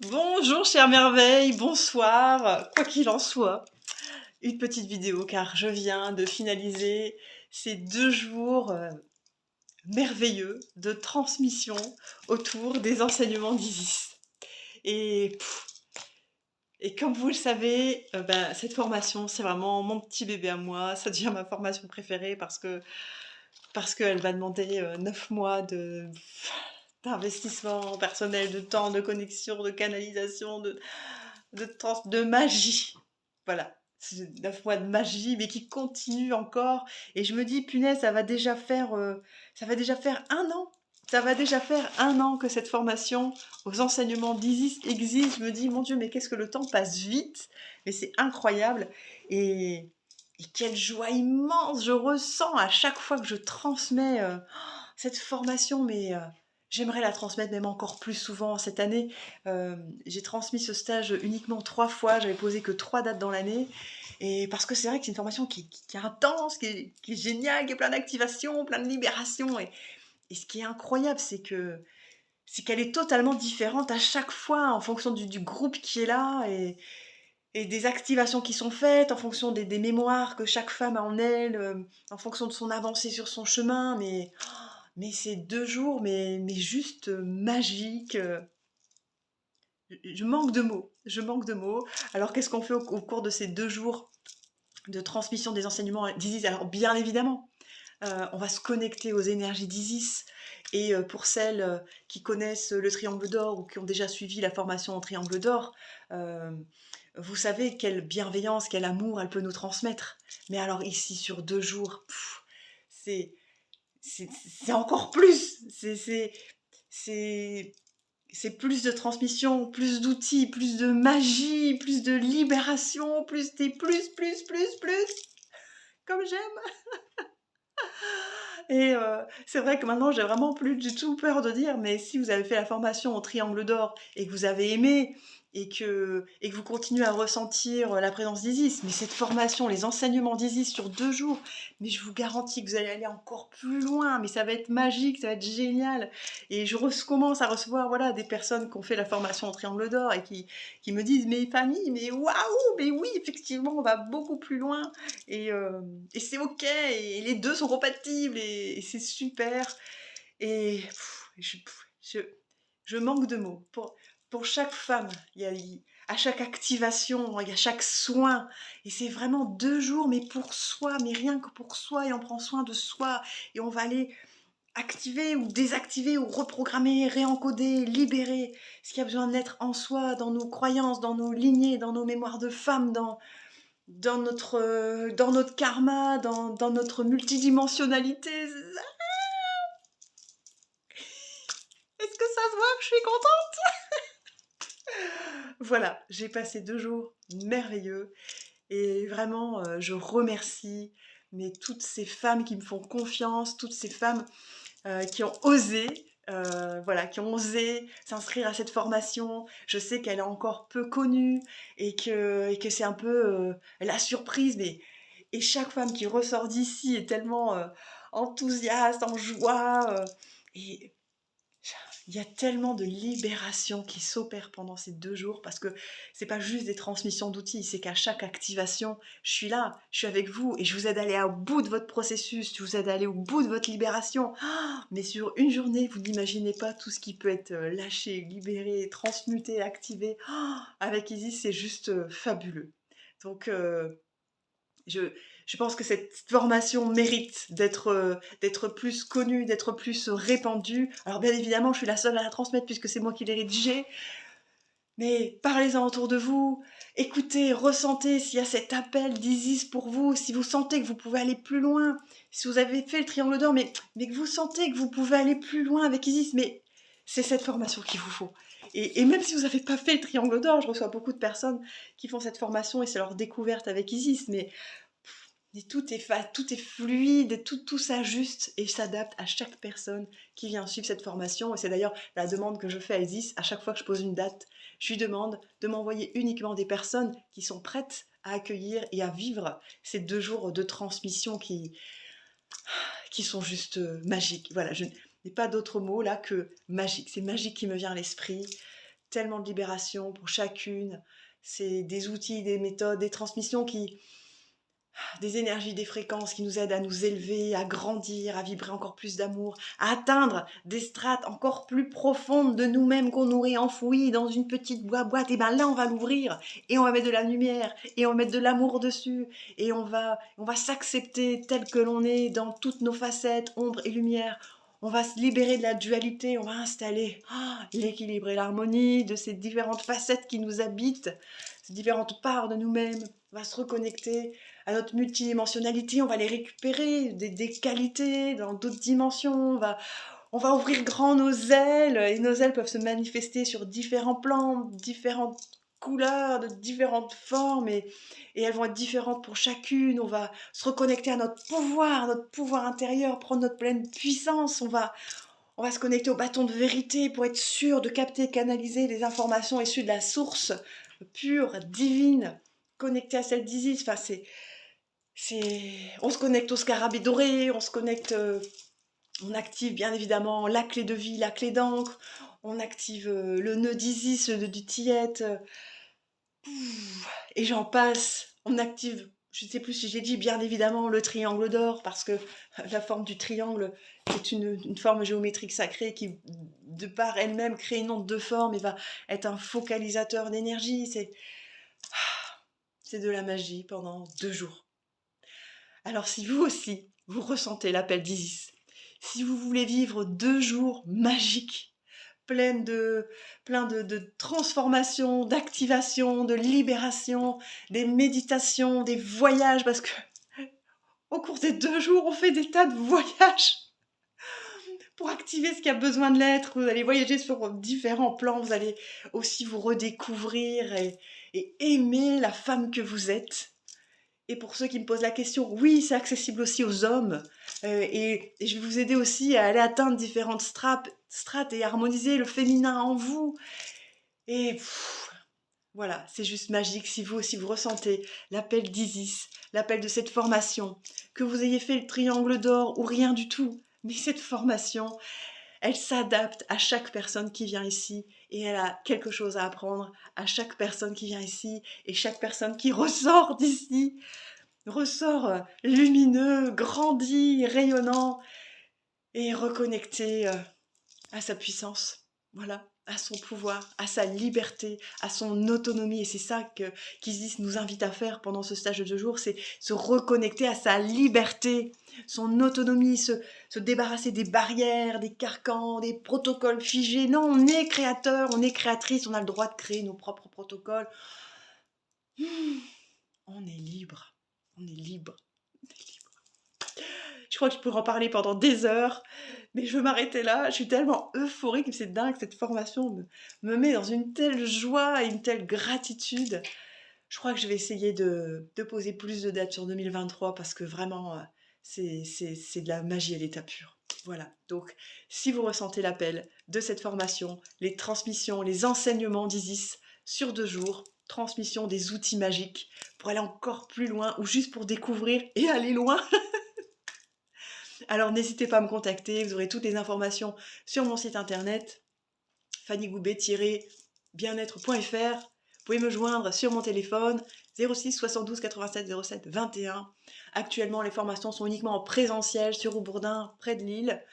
Bonjour chère merveille, bonsoir, quoi qu'il en soit, une petite vidéo car je viens de finaliser ces 2 jours, merveilleux de transmission autour des enseignements d'Isis et et comme vous le savez, cette formation, c'est vraiment mon petit bébé à moi, ça devient ma formation préférée parce qu'elle va demander, 9 mois d'investissement personnel, de temps, de connexion, de canalisation, de magie. Voilà, c'est 9 mois de magie, mais qui continue encore. Et je me dis, punaise, ça va déjà faire un an. Ça va déjà faire un an que cette formation aux enseignements d'Isis existe. Je me dis, mon Dieu, mais qu'est-ce que le temps passe vite. Mais c'est incroyable. Et, et quelle joie immense je ressens à chaque fois que je transmets cette formation. Mais j'aimerais la transmettre même encore plus souvent cette année. J'ai transmis ce stage uniquement 3 fois, j'avais posé que 3 dates dans l'année. Et parce que c'est vrai que c'est une formation qui est intense, qui est géniale, qui est plein d'activation, plein de libération. Et ce qui est incroyable, c'est qu'elle est totalement différente à chaque fois en fonction du groupe qui est là et des activations qui sont faites, en fonction des mémoires que chaque femme a en elle, en fonction de son avancée sur son chemin. Mais c'est 2 jours, mais juste magiques. Je manque de mots, je manque de mots. Alors qu'est-ce qu'on fait au cours de ces 2 jours de transmission des enseignements d'Isis? Alors bien évidemment, on va se connecter aux énergies d'Isis et pour celles, qui connaissent le triangle d'or ou qui ont déjà suivi la formation en triangle d'or, vous savez quelle bienveillance, quel amour elle peut nous transmettre. Mais alors ici sur 2 jours, c'est c'est encore plus! C'est c'est plus de transmission, plus d'outils, plus de magie, plus de libération, plus des plus, comme j'aime. Et c'est vrai que maintenant, j'ai vraiment plus du tout peur de dire, mais si vous avez fait la formation au Triangle d'Or et que vous avez aimé et que vous continuez à ressentir la présence d'Isis, mais cette formation, les enseignements d'Isis sur 2 jours, mais je vous garantis que vous allez aller encore plus loin, mais ça va être magique, ça va être génial. Et commence à recevoir voilà, des personnes qui ont fait la formation au Triangle d'Or et qui me disent, mais Fanny, mais waouh, mais oui, effectivement, on va beaucoup plus loin. Et, euh, et c'est ok, et les deux sont compatibles, et c'est super. Et je, je manque de mots. Pour chaque femme, à chaque activation, il y a chaque soin. Et c'est vraiment 2 jours, mais pour soi, mais rien que pour soi, et on prend soin de soi. Et on va aller activer ou désactiver ou reprogrammer, réencoder, libérer ce qui a besoin d'être en soi, dans nos croyances, dans nos lignées, dans nos mémoires de femmes, dans notre karma, dans notre multidimensionnalité. Est-ce que ça se voit que je suis contente? Voilà, j'ai passé 2 jours merveilleux et vraiment, je remercie mais toutes ces femmes qui me font confiance, toutes ces femmes, qui ont osé, voilà, qui ont osé s'inscrire à cette formation. Je sais qu'elle est encore peu connue et que c'est un peu, la surprise, mais et chaque femme qui ressort d'ici est tellement, enthousiaste, en joie, et il y a tellement de libération qui s'opère pendant ces 2 jours parce que c'est pas juste des transmissions d'outils, c'est qu'à chaque activation, je suis là, je suis avec vous et je vous aide à aller au bout de votre processus, je vous aide à aller au bout de votre libération. Mais sur une journée, vous n'imaginez pas tout ce qui peut être lâché, libéré, transmuté, activé. Avec Isis, c'est juste fabuleux. Donc, je, je pense que cette formation mérite d'être plus connue, d'être plus répandue. Alors bien évidemment, je suis la seule à la transmettre puisque c'est moi qui l'ai rédigée, mais parlez-en autour de vous, écoutez, ressentez s'il y a cet appel d'Isis pour vous, si vous sentez que vous pouvez aller plus loin, si vous avez fait le triangle d'or, mais que vous sentez que vous pouvez aller plus loin avec Isis, mais c'est cette formation qu'il vous faut. Et même si vous n'avez pas fait le triangle d'or, je reçois beaucoup de personnes qui font cette formation et c'est leur découverte avec Isis, mais tout est fluide, tout s'ajuste et s'adapte à chaque personne qui vient suivre cette formation. Et c'est d'ailleurs la demande que je fais à Isis à chaque fois que je pose une date. Je lui demande de m'envoyer uniquement des personnes qui sont prêtes à accueillir et à vivre ces 2 jours de transmission qui sont juste magiques. Voilà, je n'ai pas d'autre mot là que magique. C'est magique qui me vient à l'esprit. tellement de libération pour chacune. C'est des outils, des méthodes, des transmissions des énergies, des fréquences qui nous aident à nous élever, à grandir, à vibrer encore plus d'amour, à atteindre des strates encore plus profondes de nous-mêmes qu'on aurait enfouies dans une petite boîte. Et bien là, on va l'ouvrir et on va mettre de la lumière et on va mettre de l'amour dessus et on va s'accepter tel que l'on est dans toutes nos facettes, ombre et lumière. On va se libérer de la dualité, on va installer l'équilibre et l'harmonie de ces différentes facettes qui nous habitent, ces différentes parts de nous-mêmes. On va se reconnecter à notre multidimensionnalité, on va les récupérer, des qualités dans d'autres dimensions, on va ouvrir grand nos ailes, et nos ailes peuvent se manifester sur différents plans, différentes couleurs, de différentes formes, et elles vont être différentes pour chacune. On va se reconnecter à notre pouvoir intérieur, prendre notre pleine puissance, on va se connecter au bâton de vérité pour être sûr de capter et canaliser les informations issues de la source pure, divine, connectée à celle d'Isis. Enfin, on se connecte au scarabée doré, on se connecte, on active bien évidemment la clé de vie, la clé d'encre, on active le nœud d'Isis, le nœud du Tiet, et j'en passe. On active, je ne sais plus si j'ai dit, bien évidemment le triangle d'or, parce que la forme du triangle est une forme géométrique sacrée qui, de par elle-même, crée une onde de forme et va être un focalisateur d'énergie. C'est de la magie pendant 2 jours. Alors si vous aussi, vous ressentez l'appel d'Isis, si vous voulez vivre 2 jours magiques, plein de transformations, d'activations, de libération, des méditations, des voyages, parce que au cours des 2 jours, on fait des tas de voyages pour activer ce qui a besoin de l'être. Vous allez voyager sur différents plans, vous allez aussi vous redécouvrir et aimer la femme que vous êtes. Et pour ceux qui me posent la question, oui, c'est accessible aussi aux hommes. Et je vais vous aider aussi à aller atteindre différentes strates et harmoniser le féminin en vous. Et voilà, c'est juste magique. Si vous aussi vous ressentez l'appel d'Isis, l'appel de cette formation, que vous ayez fait le triangle d'or ou rien du tout, mais cette formation, elle s'adapte à chaque personne qui vient ici et elle a quelque chose à apprendre à chaque personne qui vient ici et chaque personne qui ressort d'ici ressort lumineux, grandi, rayonnant et reconnecté à sa puissance, voilà, à son pouvoir, à sa liberté, à son autonomie. Et c'est ça qu'Isis nous invite à faire pendant ce stage de 2 jours, c'est se reconnecter à sa liberté, son autonomie, se débarrasser des barrières, des carcans, des protocoles figés. Non, on est créateur, on est créatrice, on a le droit de créer nos propres protocoles. On est libre, on est libre. Je crois que je pourrais en parler pendant des heures, mais je veux m'arrêter là. Je suis tellement euphorique, c'est dingue, cette formation me met dans une telle joie et une telle gratitude. Je crois que je vais essayer de poser plus de dates sur 2023 parce que vraiment, c'est de la magie à l'état pur. Voilà, donc si vous ressentez l'appel de cette formation, les transmissions, les enseignements d'Isis sur 2 jours, transmission des outils magiques pour aller encore plus loin ou juste pour découvrir et aller loin, alors n'hésitez pas à me contacter, vous aurez toutes les informations sur mon site internet fannygoubet-bien-être.fr. Vous pouvez me joindre sur mon téléphone 06 72 87 07 21. Actuellement, les formations sont uniquement en présentiel sur Aubourdin, près de Lille.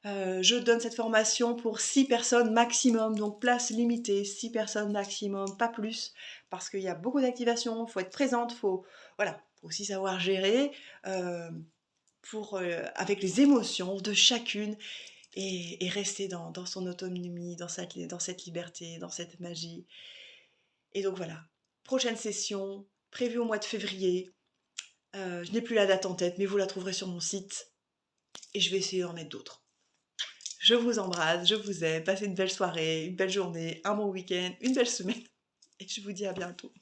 Je donne cette formation pour 6 personnes maximum, donc place limitée, 6 personnes maximum, pas plus, parce qu'il y a beaucoup d'activations, il faut être présente, faut aussi savoir gérer. Avec les émotions de chacune et rester dans son autonomie, dans cette liberté, dans cette magie. Et donc voilà, prochaine session, prévue au mois de février. Je n'ai plus la date en tête, mais vous la trouverez sur mon site. Et je vais essayer d'en mettre d'autres. Je vous embrasse, je vous aime, passez une belle soirée, une belle journée, un bon week-end, une belle semaine. Et je vous dis à bientôt.